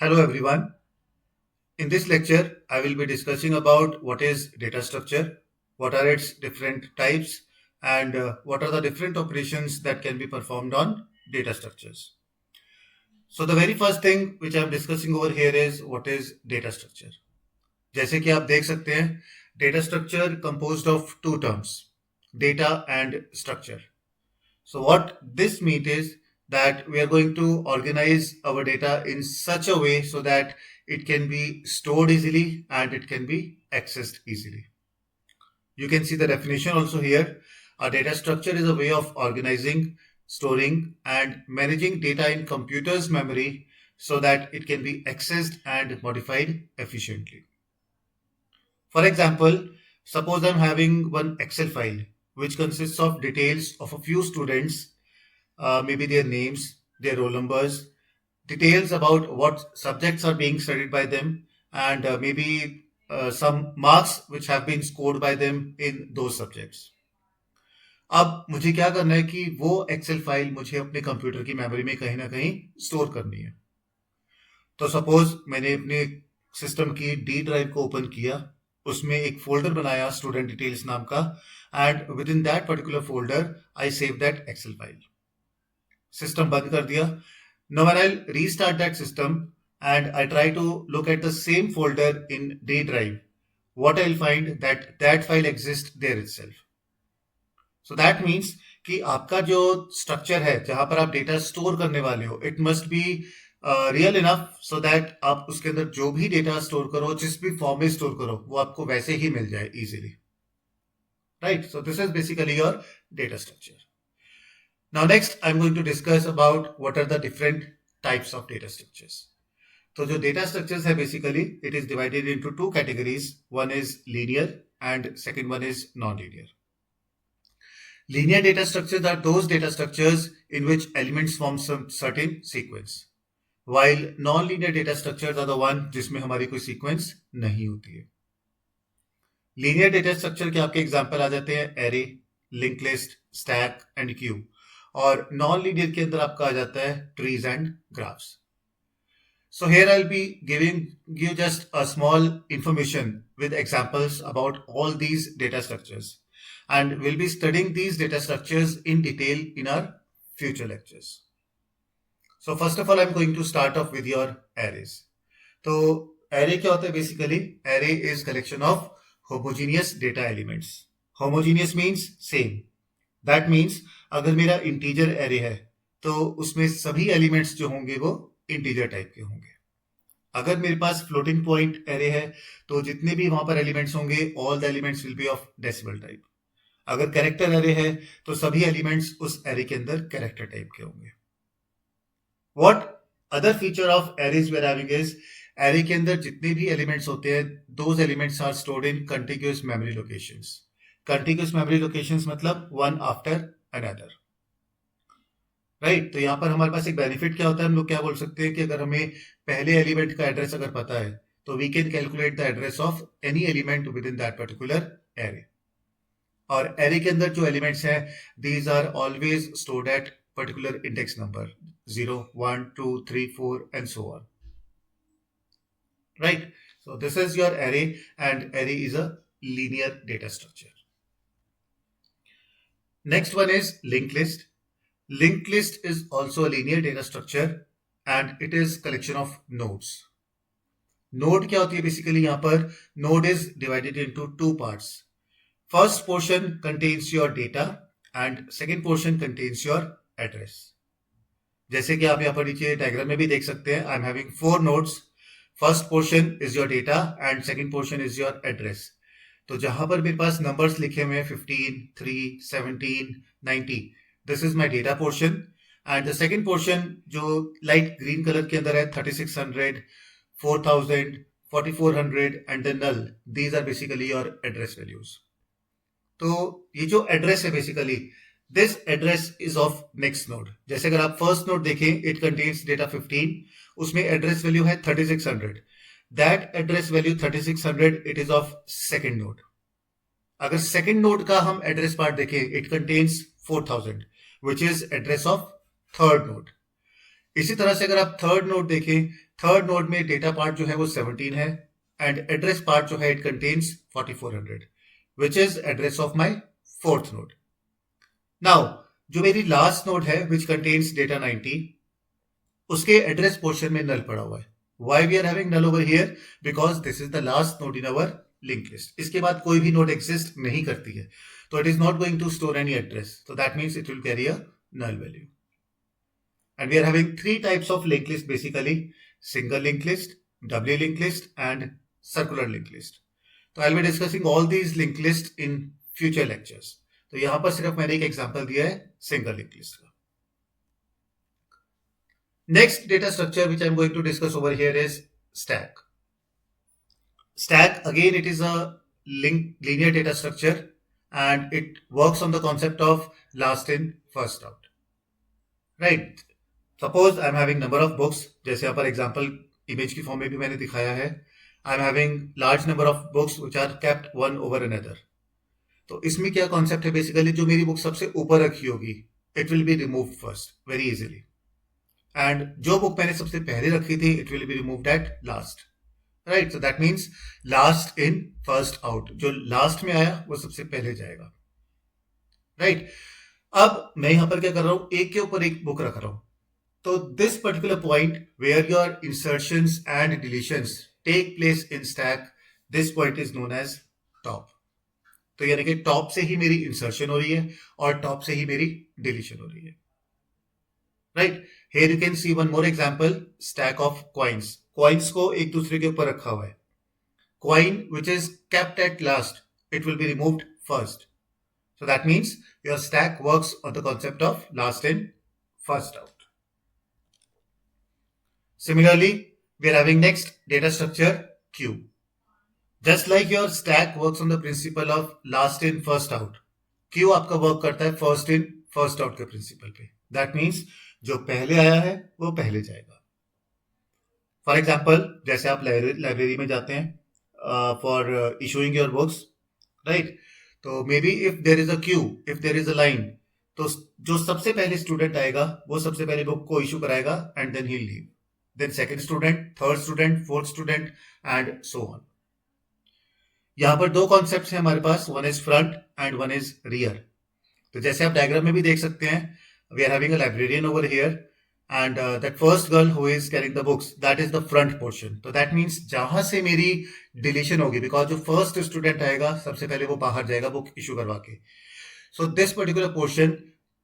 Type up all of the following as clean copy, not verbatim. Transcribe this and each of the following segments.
Hello everyone. In this lecture, I will be discussing about what is data structure, what are its different types, and what are the different operations that can be performed on data structures. So the very first thing which I'm discussing over here is what is data structure. जैसे कि आप देख सकते हैं, data structure composed of two terms, data and structure. So what this means is that we are going to organize our data in such a way so that it can be stored easily and it can be accessed easily. You can see the definition also here. A data structure is a way of organizing, storing, and managing data in computer's memory so that it can be accessed and modified efficiently. For example, suppose I'm having one Excel file which consists of details of a few students, maybe their names, their roll numbers, details about what subjects are being studied by them, and maybe some marks which have been scored by them in those subjects. अब मुझे क्या करना है कि वो Excel file मुझे अपने computer की मेमोरी में कहीं ना कहीं स्टोर करनी है. तो सपोज मैंने अपने सिस्टम की डी ड्राइव को ओपन किया, उसमें एक फोल्डर बनाया स्टूडेंट डिटेल्स नाम का, and within that particular folder I save that Excel file. System बंद कर दिया. Now when I'll restart that system and I try to look at the same folder in D drive, what I'll find that file exists there itself. So that means कि आपका जो structure है जहां पर आप डेटा स्टोर करने वाले हो, it must be real enough so that आप उसके अंदर जो भी डेटा स्टोर करो, जिस भी फॉर्म में स्टोर करो, वो आपको वैसे ही मिल जाए easily. Right. So this is basically your data structure. Now next I'm going to discuss about what are the different types of data structures. तो जो data structures है basically it is divided into two categories. One is linear and second one is non-linear. Linear data structures are those data structures in which elements form some certain sequence, while non-linear data structures are the one जिसमें हमारी कोई sequence नहीं होती है. Linear data structure के आपके example आ जाते हैं array, linked list, stack and queue. और नॉन लीनियर के अंदर आपका आ जाता है trees and graphs. So here I will be giving you just a small information with examples about all these data structures, and we'll be studying these data structures in detail in our future lectures. So first of all I'm going to start off with your arrays. तो array क्या होता है basically? Array is collection of homogeneous data elements. Homogeneous means same. That means अगर मेरा integer array है तो उसमें सभी एलिमेंट्स जो होंगे वो इंटीजर टाइप के होंगे. अगर मेरे पास फ्लोटिंग पॉइंट एरे है तो जितने भी वहां पर एलिमेंट्स होंगे all the elements will be of decimal type. अगर कैरेक्टर एरे है तो सभी एलिमेंट्स उस एरे के अंदर कैरेक्टर टाइप के होंगे. What other feature of arrays we are having is array के अंदर जितने भी एलिमेंट्स होते हैं those elements are stored in continuous memory locations. Continuous memory locations मतलब वन आफ्टर अनदर. राइट. तो यहाँ पर हमारे पास एक बेनिफिट क्या होता है, हम लोग क्या बोल सकते हैं कि अगर हमें पहले एलिमेंट का एड्रेस अगर पता है तो we can calculate the address of any element within that particular array. और एरे के अंदर जो एलिमेंट्स हैं these are always stored at particular index number 0, 1, 2, 3, 4 and so on. Right. So this is your array and array is a linear data structure. Next one is linked list. Linked list is also a linear data structure and it is collection of nodes. Node क्या होती है basically? यहाँ पर node is divided into two parts. First portion contains your data and second portion contains your address. जैसे कि आप यहाँ पर नीचे डायग्राम में भी देख सकते हैं, I'm having four nodes. First portion is your data and second portion is your address. तो जहां पर मेरे पास नंबर्स लिखे हुए हैं 15, 3, 17, 90, this is my data portion. And the second portion जो लाइट ग्रीन कलर के अंदर है 3600, 4000, 4400 and the null, these are basically your address values. तो ये जो एड्रेस है basically this address is of next node. जैसे अगर आप फर्स्ट नोड देखें इट कंटेन्स डेटा 15, उसमें एड्रेस वैल्यू है 3600. That address value 3600 it is of second node. अगर second node का हम address part देखें it contains 4000 which is address of third node. इसी तरह से अगर आप थर्ड नोड देखें, थर्ड नोड में डेटा पार्ट जो है वो 17 है एंड एड्रेस पार्ट जो है it contains 4400 which is address of my fourth node. Now जो मेरी लास्ट नोड है विच कंटेन्स डेटा 90, उसके एड्रेस पोर्शन में नल पड़ा हुआ है. Why we are having null over here? Because this is the last node in our link list. इसके बाद कोई भी नोड एग्जिस्ट नहीं करती है, तो it is not going to store any address, so that means it will carry a null value. And we are having three types of linked list basically: single linked list, doubly linked list and circular linked list. तो I'll be discussing all these linked lists in future lectures. तो यहां पर सिर्फ मैंने एक example दिया है single linked list का. Next data structure which I'm going to discuss over here is stack. Stack, again, it is a linear data structure and it works on the concept of last in first out. Right? Suppose I'm having number of books, जैसे यहाँ पर example image की form में भी मैंने दिखाया है. I am having large number of books which are kept one over another. तो इसमें क्या कॉन्सेप्ट है? बेसिकली जो मेरी बुक सबसे ऊपर रखी होगी it will be removed first very easily, and जो बुक मैंने सबसे पहले रखी थी it will be removed at last. Right? So that means last in first out. जो लास्ट में आया वो सबसे पहले जाएगा. राइट? अब मैं यहां पर क्या कर रहा हूं, एक के ऊपर एक बुक रख रहा हूं. तो this particular point where your insertions and deletions take place in stack, this point is known as top. तो यानी कि टॉप से ही मेरी इंसर्शन हो रही है और टॉप से ही मेरी डिलीशन हो रही है. Right? Here you can C one more example, stack of coins. Coins को एक दूसरे के ऊपर रखा हुआ है. Coin which is kept at last, it will be removed first. So that means your stack works on the concept of last in, first out. Similarly, we are having next data structure queue. Just like your stack works on the principle of last in, first out, queue आपका work करता है first in, first out के principle पे. That means जो पहले आया है वो पहले जाएगा. For example, जैसे आप लाइब्रेरी में जाते हैं for issuing your books, right? तो may be if there is a Q, if there is a line, तो जो सबसे पहले स्टूडेंट आएगा वो सबसे पहले बुक को इशू कराएगा and then he leave. Then second student, third student, fourth student and so on. यहां पर दो कॉन्सेप्ट्स हैं हमारे पास, one is front and one is rear. तो जैसे आप डायग्राम में भी देख सकते हैं, we are having a librarian over here and that first girl who is carrying the books, that is the front portion. So that means जहां से मेरी डिलीशन होगी, बिकॉज जो फर्स्ट स्टूडेंट आएगा सबसे पहले वो बाहर जाएगा बुक इशू करवा के. So this particular portion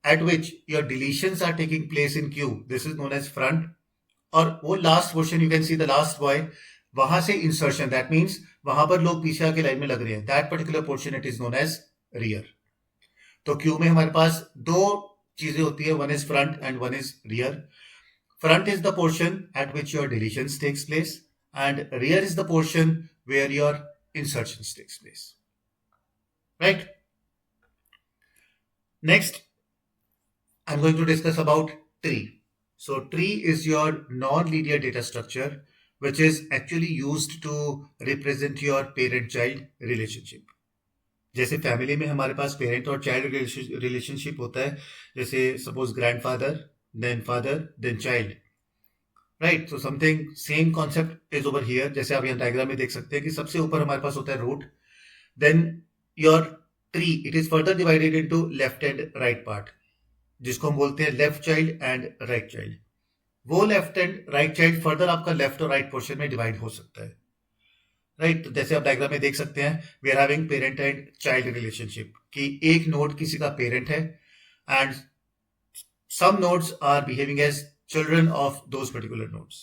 at which your deletions are taking place in queue, this is known as front. और वो last portion, you can see the last boy, वहां से इंसर्शन, दैट मीन्स वहां पर लोग पीछे आके लाइन में लग रहे हैं, that particular portion it is known as rear. तो क्यू में हमारे पास दो चीजें होती है, one is front and one is rear. Front is the portion at which your deletions takes place and rear is the portion where your insertions takes place. Right? Next, I'm going to discuss about tree. So tree is your non-linear data structure which is actually used to represent your parent-child relationship. जैसे family में हमारे पास parent और child relationship होता है, जैसे suppose grandfather, then father, then child. Right? So something same concept is over here. जैसे आप यहाँ डायग्राम में देख सकते हैं कि सबसे ऊपर हमारे पास होता है root, then your tree it is further divided into left and right part, जिसको हम बोलते हैं left child and right child. वो left and right child further आपका लेफ्ट और राइट पोर्शन में डिवाइड हो सकता है. राइट? तो जैसे आप डायग्राम में देख सकते हैं, we are having parent and child relationship, कि एक नोड किसी का पेरेंट है and some nodes are behaving as children of those particular nodes.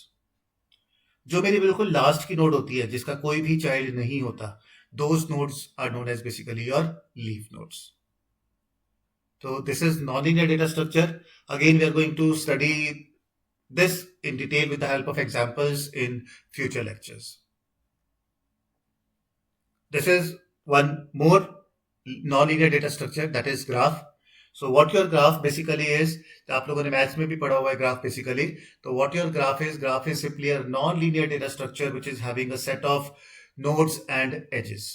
जो मेरी बिल्कुल लास्ट की नोड होती है जिसका कोई भी चाइल्ड नहीं होता, those nodes are known as basically your leaf nodes. So this is non-linear data structure. Again, we are going to study this in detail with the help of examples in future lectures. This is one more non-linear data structure, that is graph. So what your graph basically is, आप लोगों ने maths में भी पढ़ा हुआ है graph basically. तो what your graph is simply a non-linear data structure which is having a set of nodes and edges.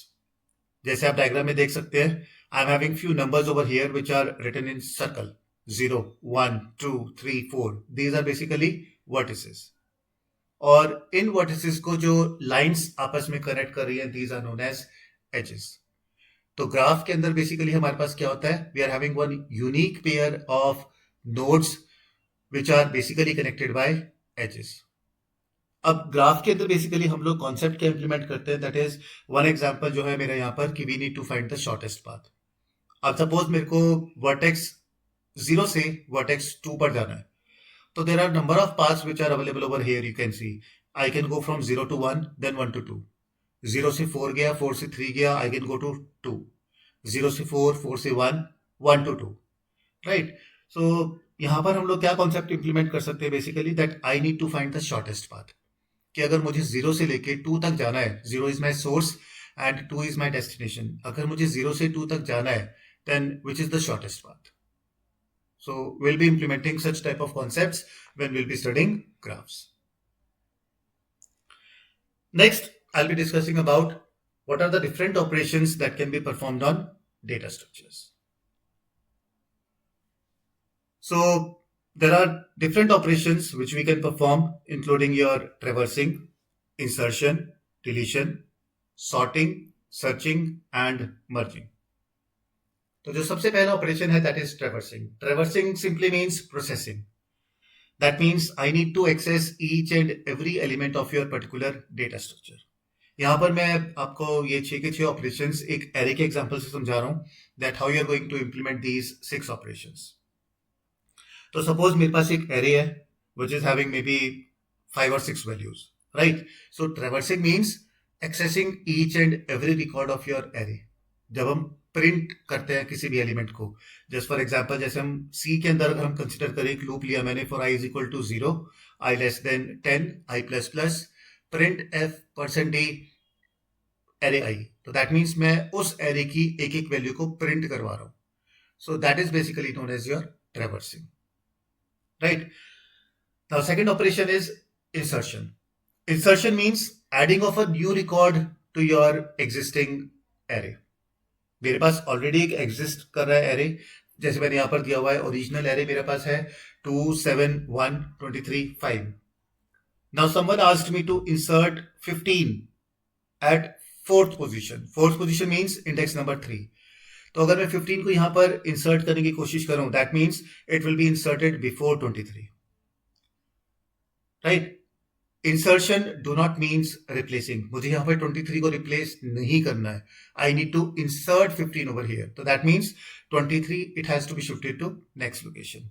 जैसे आप डायग्राम में देख सकते हैं, I am having few numbers over here which are written in circle. 0, 1, 2, 3, 4, these are basically vertices. और इन vertices को जो lines आपस में कनेक्ट कर रही हैं, these are known as edges. तो ग्राफ के अंदर बेसिकली हमारे पास क्या होता है, we are having one unique pair of nodes which are basically connected by edges. अब ग्राफ के अंदर बेसिकली हम लोग कॉन्सेप्ट क्या इंप्लीमेंट करते हैं, दैट इज वन एग्जांपल जो है मेरा यहाँ पर कि we need to find the shortest path. अब सपोज मेरे को वर्टेक्स 0 से वर्टेक्स 2 पर जाना है. So there are number of paths which are available over here. You can see I can go from 0 to 1, then 1 to 2. 0 से 4 गया, 4 से 3 गया, I can go to 2. 0 से 4, 4 से 1, 1 to 2. Right? So यहाँ पर हम लोग क्या कॉन्सेप्ट इंप्लीमेंट कर सकते हैं basically, that I need to find the shortest path. कि अगर मुझे 0 से लेके 2 तक जाना है, 0 is my source and 2 is my destination. अगर मुझे 0 से 2 तक जाना है, then which is the shortest path. So we'll be implementing such type of concepts when we'll be studying graphs. Next, I'll be discussing about what are the different operations that can be performed on data structures. So there are different operations which we can perform, including your traversing, insertion, deletion, sorting, searching and merging. तो जो सबसे पहला operation है that is traversing. Traversing simply means processing. That means I need to access each and every element of your particular data structure. यहां पर मैं आपको ये 6 के 6 ऑपरेशंस एक एरे के एग्जांपल से समझा रहा हूं, that how you are going to implement these 6 operations. तो सपोज मेरे पास एक एरे है which is having may be 5 or 6 values, right. So traversing means accessing each and every record of your array. जब हम प्रिंट करते हैं किसी भी एलिमेंट को, जस्ट फॉर एग्जांपल जैसे हम सी के अंदर अगर हम कंसिडर करें, एक लूप लिया मैंने for i is equal to 0, i less than 10, i plus plus, print f percent d array i. तो दैट मीन्स मैं उस एरे की एक एक वैल्यू को प्रिंट करवा रहा हूं. So that is basically known as your traversing, right. Now second operation is insertion. Insertion means adding of a new record to your existing array. मेरे पास ऑलरेडी एक एग्जिस्ट कर रहा है एरे, जैसे मैंने यहां पर दिया हुआ है ओरिजिनल एरे मेरे पास है 2, 7, 1, 23, 5. Now someone asked me to insert 15 at fourth position. Fourth position means index number 3. तो अगर मैं 15 को यहां पर इंसर्ट करने की कोशिश करूं, that means it will be inserted before 23, right. Insertion do not means replacing. मुझे यहाँ पर 23 को रिप्लेस नहीं करना है. I need to insert 15 over here. तो that means 23 it has to be shifted to next location,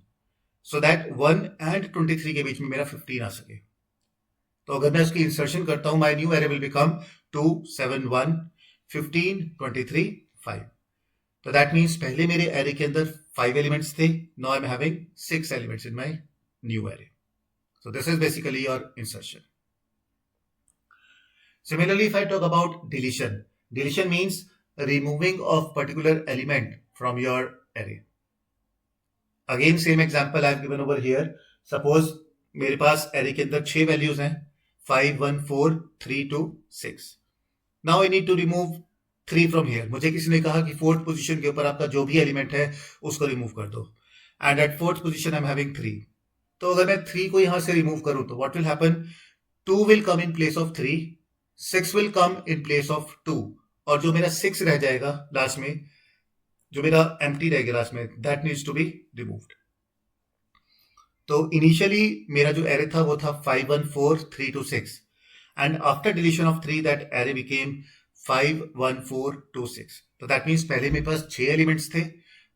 so that 1 and 23 के बीच में मेरा 15 आ सके. तो अगर मैं उसकी इंसर्शन करता हूं, my new array will become 2, 7, 1, 15, 23, 5. तो दैट मीन्स पहले मेरे एरे के अंदर 5 एलिमेंट्स थे, now I am having 6 elements in my new array. So this is basically your insertion. Similarly, if I talk about deletion, deletion means removing of particular element from your array. Again, same example I have given over here. Suppose मेरे पास array के अंदर 6 values हैं, 5, 1, 4, 3, 2, 6. Now I need to remove 3 from here. मुझे किसी ने कहा कि fourth position के ऊपर आपका जो भी एलिमेंट है उसको रिमूव कर दो, and at fourth position I am having 3. तो अगर मैं 3 को यहां से रिमूव करूं तो what will happen, 2 will come in place of 3, 6 will come in place of 2, और जो मेरा 6 रह जाएगा लास्ट में, जो मेरा एम्प्टी रहेगा लास्ट में, that needs to be removed. तो इनिशियली मेरा जो एरे था वो था 5, 1, 4, 3, 2, 6, and after deletion of 3 that array became 5, 1, 4, 2, 6. तो दैट मीन्स पहले मेरे पास 6 एलिमेंट्स थे,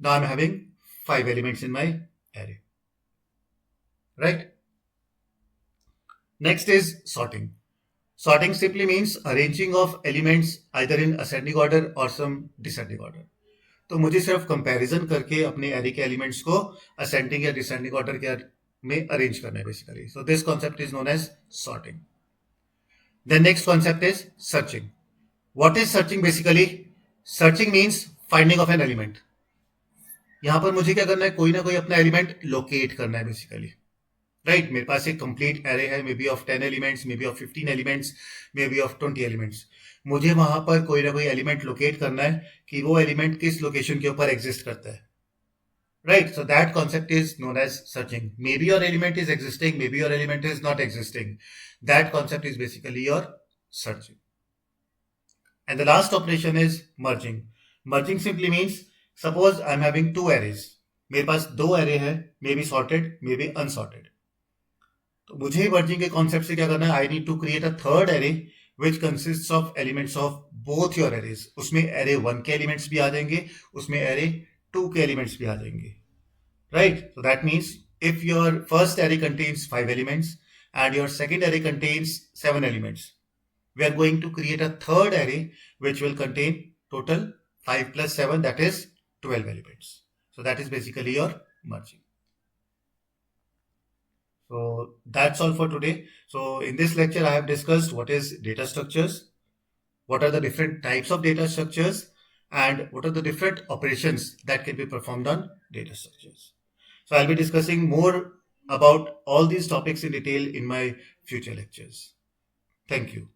now I am having 5 elements in my array, right. Next is sorting. Sorting simply means arranging of elements either in ascending order or some descending order. तो मुझे सिर्फ comparison करके अपने array के elements को असेंडिंग या descending order के में अरेंज करना है basically. So this concept is known as sorting. Then next concept is searching. What is searching basically? Searching means finding of an element. यहां पर मुझे क्या करना है, कोई ना कोई अपना एलिमेंट लोकेट करना है बेसिकली, राइट. मेरे पास एक कंप्लीट एरे है, may be of 10 elements, may be of 15 elements, may be of 20 elements. मुझे वहां पर कोई ना कोई एलिमेंट लोकेट करना है कि वो एलिमेंट किस लोकेशन के ऊपर एग्जिस्ट करता है. right? So that concept is known as searching. Maybe your element is existing, maybe your element is not existing. That concept is basically your searching. And the last operation is merging. Merging simply means, suppose I'm having two arrays. मेरे पास दो array है, may be sorted, may be unsorted. तो मुझे merging के concept से क्या करना है? I need to create a third array which consists of elements of both your arrays. उसमें array 1 के elements भी आ जाएंगे, उसमें array 2 के elements भी आ जाएंगे. Right? So that means if your first array contains 5 elements and your second array contains 7 elements, we are going to create a third array which will contain total 5 plus 7, that is 12 elements. So that is basically your merging. So that's all for today. So in this lecture, I have discussed what is data structures, what are the different types of data structures, and what are the different operations that can be performed on data structures. So I'll be discussing more about all these topics in detail in my future lectures. Thank you.